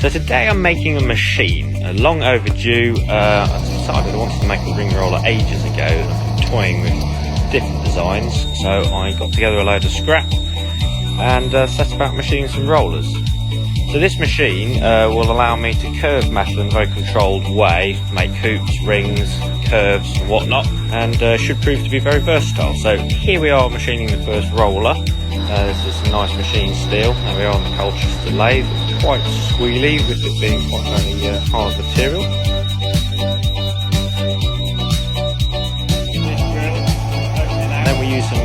So today I'm making a machine, long overdue. I decided I wanted to make a ring roller ages ago. I've been toying with different designs, so I got together a load of scrap and set about machining some rollers. So this machine will allow me to curve metal in a very controlled way, make hoops, rings, curves and whatnot, and should prove to be very versatile. So here we are machining the first roller. This is some nice machine steel. There we are on the Colchester lathe. It's quite squealy with it being quite a hard material. And then we use some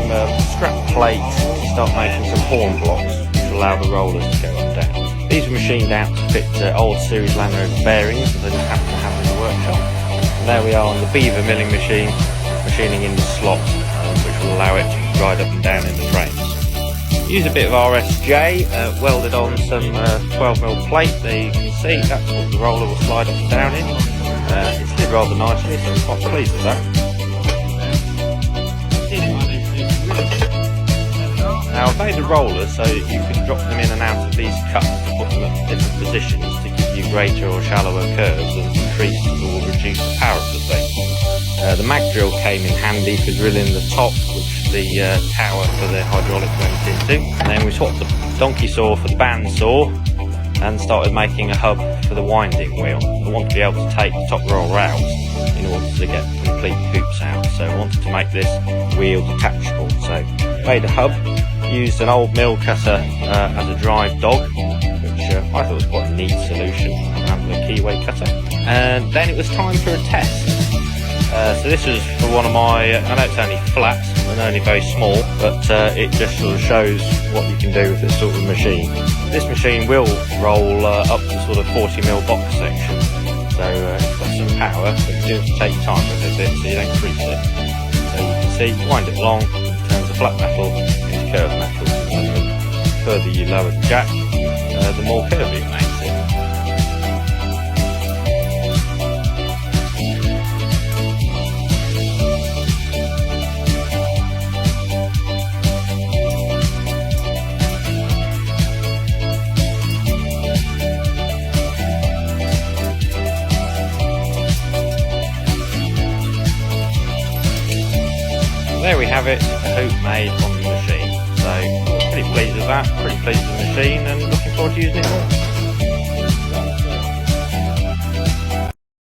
scrap plates to start making some horn blocks, which will allow the rollers to go up and down. These were machined out to fit old series landrover bearings that I just happen to have in the workshop. And there we are on the beaver milling machine, machining in the slots, which will allow it to ride up and down in the frames. Use a bit of RSJ, welded on some 12mm plate. There you can see that's what the roller will slide up and down in. It slid rather nicely, so I'm quite pleased with that. Now I've made the rollers so that you can drop them in and out of these cups to put them at different positions to give you greater or shallower curves and increase or reduce the power of the thing. The mag drill came in handy for drilling the top, which the tower for the hydraulic went into. And then we swapped the donkey saw for the band saw and started making a hub for the winding wheel. I want to be able to take the top roller out in order to get complete hoops out, so I wanted to make this wheel detachable. So made a hub, used an old mill cutter as a drive dog, which I thought was quite a neat solution around the keyway cutter. And then it was time for a test. So this was for one of my, I know it's only flat and only very small, but it just sort of shows what you can do with this sort of machine. This machine will roll up to sort of 40mm box section, so it's got some power, but you do have to take your time with it a bit so you don't crease it. So you can see, wind it along, it turns the flat metal into curved metal, and the further you lower the jack, the more curvy it makes it. There we have it, a hoop made on the machine. So pretty pleased with that, pretty pleased with the machine, and looking forward to using it more.